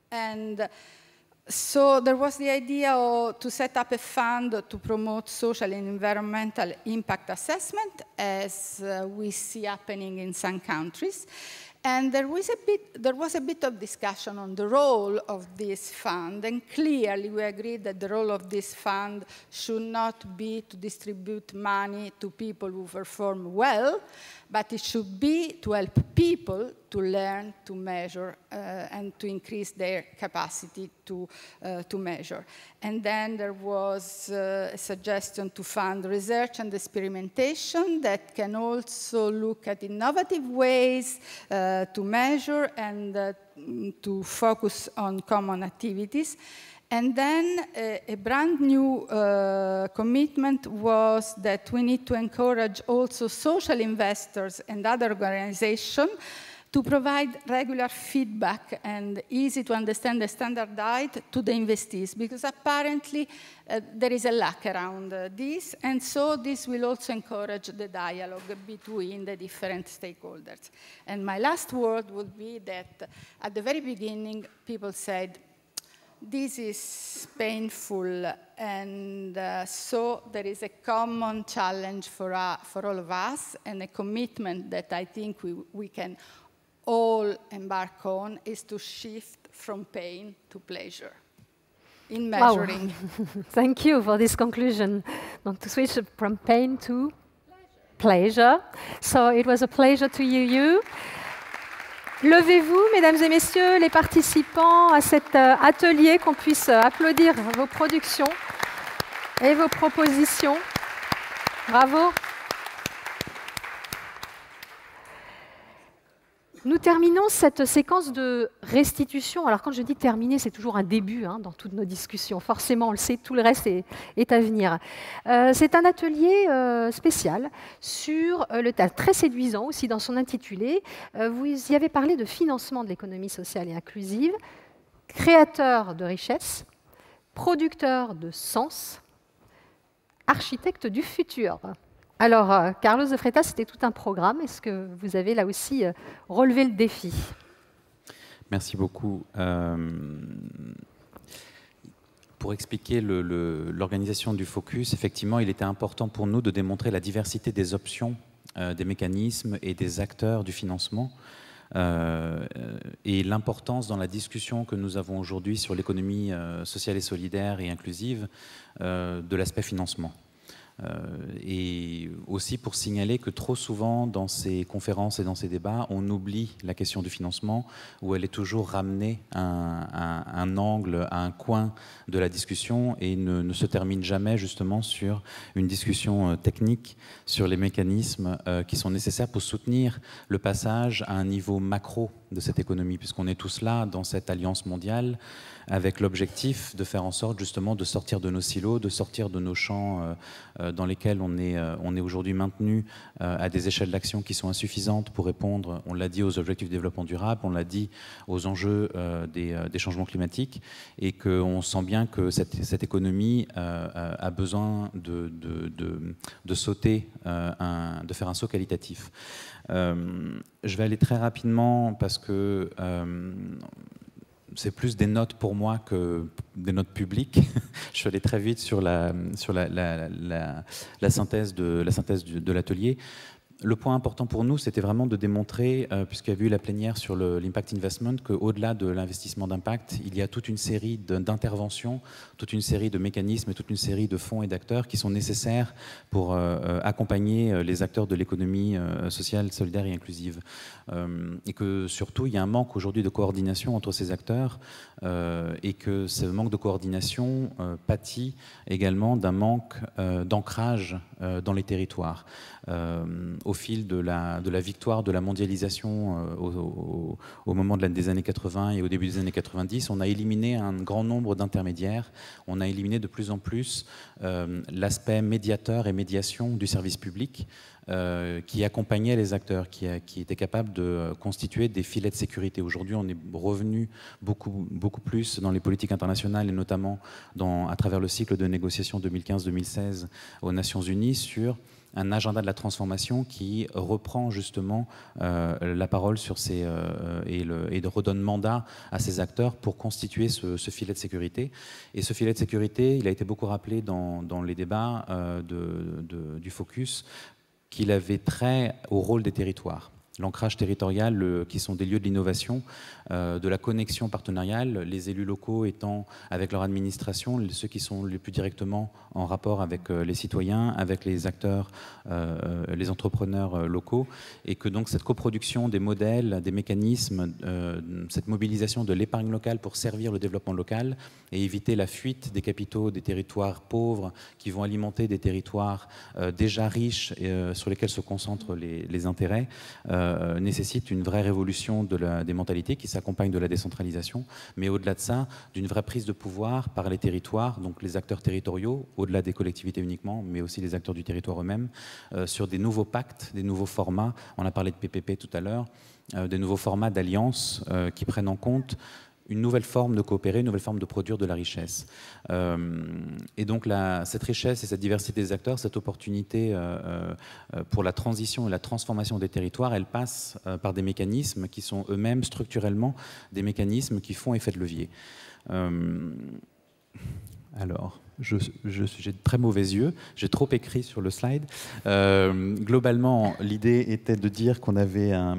And so there was the idea to set up a fund to promote social and environmental impact assessment, as we see happening in some countries. And there was a bit of discussion on the role of this fund, and clearly we agreed that the role of this fund should not be to distribute money to people who perform well, but it should be to help people to learn to measure and to increase their capacity to measure. And then there was a suggestion to fund research and experimentation that can also look at innovative ways to measure and to focus on common activities. And then a brand new commitment was that we need to encourage also social investors and other organizations to provide regular feedback and easy to understand the standard guide to the investees, because apparently there is a lack around this, and so this will also encourage the dialogue between the different stakeholders. And my last word would be that at the very beginning, people said, this is painful, and so there is a common challenge for all of us, and a commitment that I think we can all embark on is to shift from pain to pleasure in measuring.
Wow. Thank you for this conclusion. To switch from pain to pleasure. So it was a pleasure to hear you. Levez-vous, mesdames et messieurs, les participants à cet atelier, qu'on puisse applaudir vos productions et vos propositions. Bravo. Nous terminons cette séquence de restitution. Alors quand je dis terminer, c'est toujours un début dans toutes nos discussions. Forcément, on le sait, tout le reste est à venir. C'est un atelier spécial sur le thème, très séduisant aussi dans son intitulé. Vous y avez parlé de financement de l'économie sociale et inclusive, créateur de richesse, producteur de sens, architecte du futur. Alors, Carlos de Freitas, c'était tout un programme. Est-ce que vous avez là aussi relevé le défi?
Merci beaucoup. Pour expliquer l'organisation du Focus, effectivement, il était important pour nous de démontrer la diversité des options, des mécanismes et des acteurs du financement, et l'importance dans la discussion que nous avons aujourd'hui sur l'économie sociale et solidaire et inclusive de l'aspect financement. Et aussi pour signaler que trop souvent dans ces conférences et dans ces débats, on oublie la question du financement, où elle est toujours ramenée à un angle, à un coin de la discussion, et ne se termine jamais justement sur une discussion technique sur les mécanismes qui sont nécessaires pour soutenir le passage à un niveau macro de cette économie, puisqu'on est tous là dans cette alliance mondiale avec l'objectif de faire en sorte justement de sortir de nos silos, de sortir de nos champs dans lesquels on est aujourd'hui maintenu à des échelles d'action qui sont insuffisantes pour répondre, on l'a dit, aux objectifs de développement durable, on l'a dit, aux enjeux des changements climatiques, et qu'on sent bien que cette économie a besoin de sauter, de faire un saut qualitatif. Je vais aller très rapidement parce que c'est plus des notes pour moi que des notes publiques. Je vais aller très vite sur la synthèse de l'atelier. le point important pour nous, c'était vraiment de démontrer, puisqu'il y a eu la plénière sur l'impact investment, qu'au-delà de l'investissement d'impact, il y a toute une série d'interventions, toute une série de mécanismes et toute une série de fonds et d'acteurs qui sont nécessaires pour accompagner les acteurs de l'économie sociale, solidaire et inclusive. Et que surtout, il y a un manque aujourd'hui de coordination entre ces acteurs et que ce manque de coordination pâtit également d'un manque d'ancrage dans les territoires. Au fil de la victoire de la mondialisation au moment des années 80 et au début des années 90, on a éliminé un grand nombre d'intermédiaires, on a éliminé de plus en plus l'aspect médiateur et médiation du service public qui accompagnait les acteurs, qui étaient capables de constituer des filets de sécurité. Aujourd'hui, on est revenu beaucoup plus dans les politiques internationales et notamment à travers le cycle de négociation 2015-2016 aux Nations Unies sur un agenda de la transformation qui reprend justement la parole sur et redonne mandat à ces acteurs pour constituer ce filet de sécurité. Et ce filet de sécurité, il a été beaucoup rappelé dans les débats du Focus, qu'il avait trait au rôle des territoires. L'ancrage territorial, qui sont des lieux de l'innovation, de la connexion partenariale, les élus locaux étant avec leur administration, ceux qui sont les plus directement en rapport avec les citoyens, avec les acteurs, les entrepreneurs locaux, et que donc cette coproduction des modèles, des mécanismes, cette mobilisation de l'épargne locale pour servir le développement local et éviter la fuite des capitaux des territoires pauvres qui vont alimenter des territoires déjà riches sur lesquels se concentrent les intérêts, nécessite une vraie révolution des mentalités qui s'accompagne de la décentralisation, mais au-delà de ça, d'une vraie prise de pouvoir par les territoires, donc les acteurs territoriaux, au-delà des collectivités uniquement, mais aussi les acteurs du territoire eux-mêmes, sur des nouveaux pactes, des nouveaux formats. On a parlé de PPP tout à l'heure, des nouveaux formats d'alliances qui prennent en compte une nouvelle forme de coopérer, une nouvelle forme de produire de la richesse. Et donc cette richesse et cette diversité des acteurs, cette opportunité pour la transition et la transformation des territoires, elle passe par des mécanismes qui sont eux-mêmes structurellement des mécanismes qui font effet de levier. Alors, j'ai de très mauvais yeux, j'ai trop écrit sur le slide. Globalement, l'idée était de dire qu'on avait un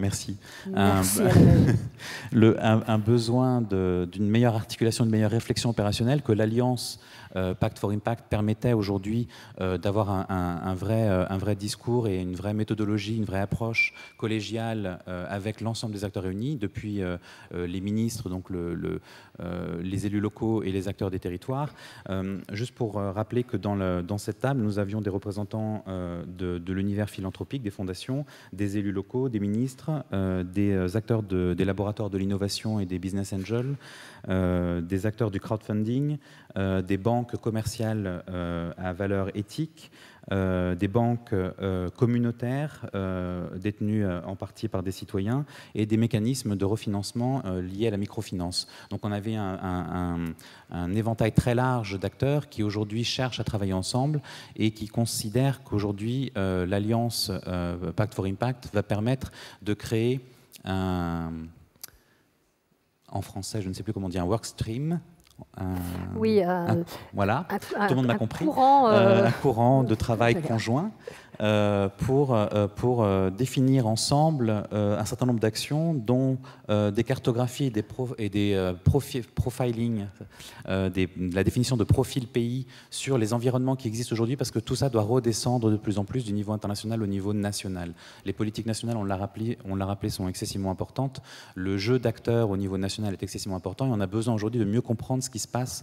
besoin d'une meilleure articulation, d'une meilleure réflexion opérationnelle, que l'Alliance Pact for Impact permettait aujourd'hui d'avoir un vrai discours et une vraie méthodologie, une vraie approche collégiale avec l'ensemble des acteurs réunis, depuis les ministres, donc les élus locaux et les acteurs des territoires. Juste pour rappeler que dans cette table, nous avions des représentants de l'univers philanthropique, des fondations, des élus locaux, des ministres, des acteurs des laboratoires de l'innovation et des business angels, des acteurs du crowdfunding, des banques commerciales à valeur éthique, des banques communautaires détenues en partie par des citoyens et des mécanismes de refinancement liés à la microfinance. Donc on avait un éventail très large d'acteurs qui aujourd'hui cherchent à travailler ensemble et qui considèrent qu'aujourd'hui l'Alliance Pact for Impact va permettre de créer en français, je ne sais plus comment dire, un workstream. Voilà, tout le monde m'a compris. Un courant de travail conjoint pour définir ensemble un certain nombre d'actions, dont des cartographies et des profiling, la définition de profil pays sur les environnements qui existent aujourd'hui, parce que tout ça doit redescendre de plus en plus du niveau international au niveau national. Les politiques nationales, on l'a rappelé, sont excessivement importantes. Le jeu d'acteurs au niveau national est excessivement important et on a besoin aujourd'hui de mieux comprendre ce qui se passe,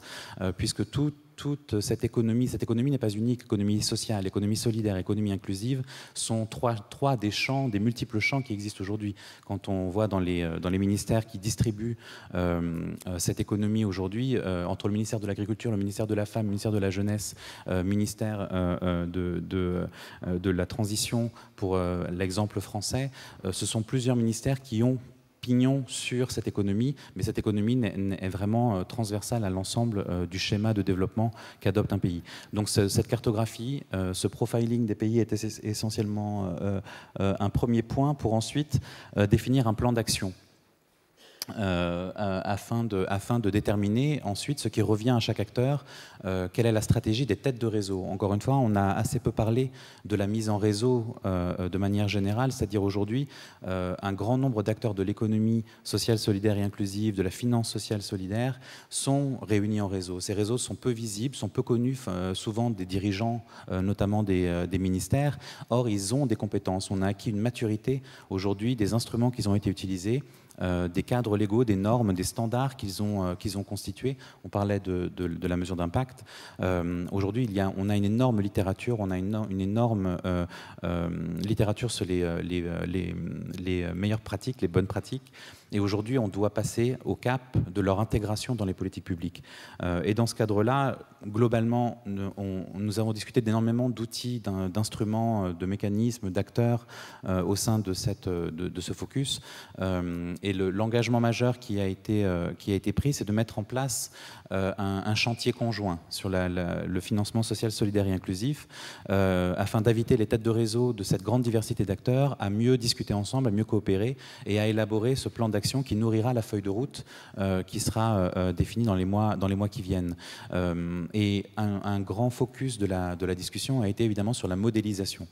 puisque toute cette économie n'est pas unique. Économie sociale, économie solidaire, économie inclusive sont trois des multiples champs qui existent aujourd'hui. Quand on voit dans les ministères qui distribuent cette économie aujourd'hui, entre le ministère de l'Agriculture, le ministère de la Femme, le ministère de la Jeunesse, ministère de la Transition, pour l'exemple français, ce sont plusieurs ministères qui ont pignon sur cette économie, mais cette économie est vraiment transversale à l'ensemble du schéma de développement qu'adopte un pays. Donc cette cartographie, ce profiling des pays est essentiellement un premier point pour ensuite définir un plan d'action. afin de déterminer ensuite ce qui revient à chaque acteur, quelle est la stratégie des têtes de réseau. Encore une fois, on a assez peu parlé de la mise en réseau de manière générale, c'est-à-dire aujourd'hui, un grand nombre d'acteurs de l'économie sociale, solidaire et inclusive, de la finance sociale solidaire, sont réunis en réseau. Ces réseaux sont peu visibles, sont peu connus, souvent des dirigeants, notamment des ministères. Or, ils ont des compétences. On a acquis une maturité aujourd'hui des instruments qui ont été utilisés, des cadres légaux, des normes, des standards qu'ils ont constitués. On parlait de la mesure d'impact. Aujourd'hui, on a une énorme littérature, on a une énorme littérature sur les meilleures pratiques, les bonnes pratiques. Et aujourd'hui, on doit passer au cap de leur intégration dans les politiques publiques. Et dans ce cadre-là, globalement, nous avons discuté d'énormément d'outils, d'instruments, de mécanismes, d'acteurs au sein de ce focus. Et l'engagement majeur qui a été pris, c'est de mettre en place un chantier conjoint sur le financement social, solidaire et inclusif, afin d'inviter les têtes de réseau de cette grande diversité d'acteurs à mieux discuter ensemble, à mieux coopérer et à élaborer ce plan d'action qui nourrira la feuille de route qui sera définie dans les mois qui viennent. Et un grand focus de la discussion a été évidemment sur la modélisation,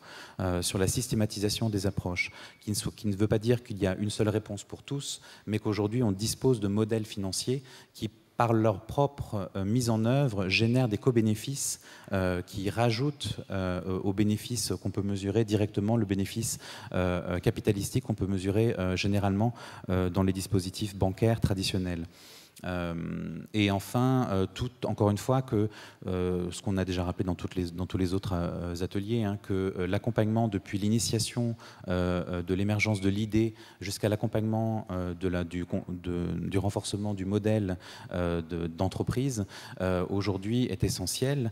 sur la systématisation des approches, qui ne veut pas dire qu'il y a une seule réponse pour tous, mais qu'aujourd'hui on dispose de modèles financiers qui, par leur propre mise en œuvre, génèrent des co-bénéfices qui rajoutent aux bénéfices qu'on peut mesurer directement, le bénéfice capitalistique qu'on peut mesurer généralement dans les dispositifs bancaires traditionnels. Et enfin, encore une fois, que ce qu'on a déjà rappelé dans tous les autres ateliers, hein, que l'accompagnement depuis l'initiation de l'émergence de l'idée jusqu'à l'accompagnement du renforcement du modèle d'entreprise, aujourd'hui est essentiel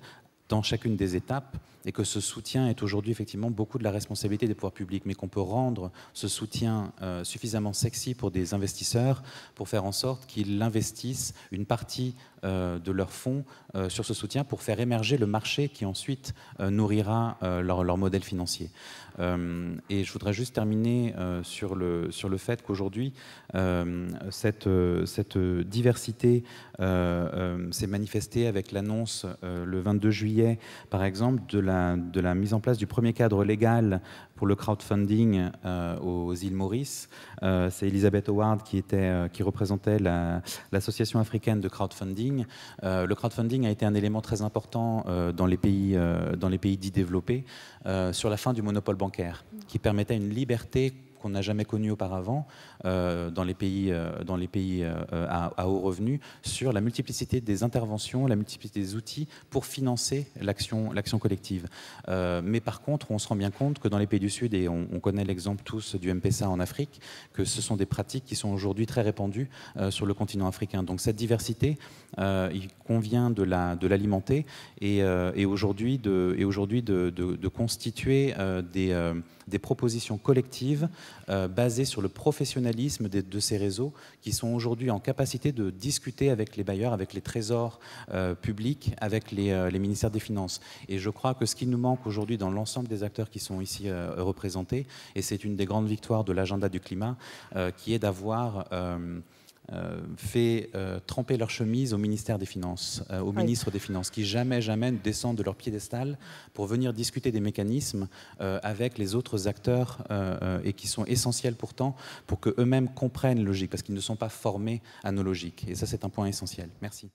dans chacune des étapes, et que ce soutien est aujourd'hui effectivement beaucoup de la responsabilité des pouvoirs publics, mais qu'on peut rendre ce soutien suffisamment sexy pour des investisseurs pour faire en sorte qu'ils investissent une partie de leurs fonds sur ce soutien pour faire émerger le marché qui ensuite nourrira leur modèle financier. Et je voudrais juste terminer sur le fait qu'aujourd'hui, cette diversité s'est manifestée avec l'annonce le 22 juillet, par exemple, de la mise en place du premier cadre légal pour le crowdfunding aux îles Maurice. C'est Elisabeth Howard qui représentait l'association africaine de crowdfunding. Le crowdfunding a été un élément très important dans les pays dits développés sur la fin du monopole bancaire, qui permettait une liberté qu'on n'a jamais connue auparavant dans les pays à haut revenu, sur la multiplicité des interventions, la multiplicité des outils pour financer l'action collective. Mais par contre, on se rend bien compte que dans les pays du Sud, et on connaît l'exemple tous du M-Pesa en Afrique, que ce sont des pratiques qui sont aujourd'hui très répandues sur le continent africain. Donc cette diversité, il convient de l'alimenter et aujourd'hui de constituer des propositions collectives basées sur le professionnalisme de ces réseaux qui sont aujourd'hui en capacité de discuter avec les bailleurs, avec les trésors publics, avec les ministères des Finances. Et je crois que ce qui nous manque aujourd'hui dans l'ensemble des acteurs qui sont ici représentés, et c'est une des grandes victoires de l'agenda du climat, qui est d'avoir fait tremper leur chemise au ministère des Finances, au ministre des Finances, qui jamais ne descendent de leur piédestal pour venir discuter des mécanismes avec les autres acteurs et qui sont essentiels pourtant pour qu'eux-mêmes comprennent la logique, parce qu'ils ne sont pas formés à nos logiques. Et ça, c'est un point essentiel. Merci.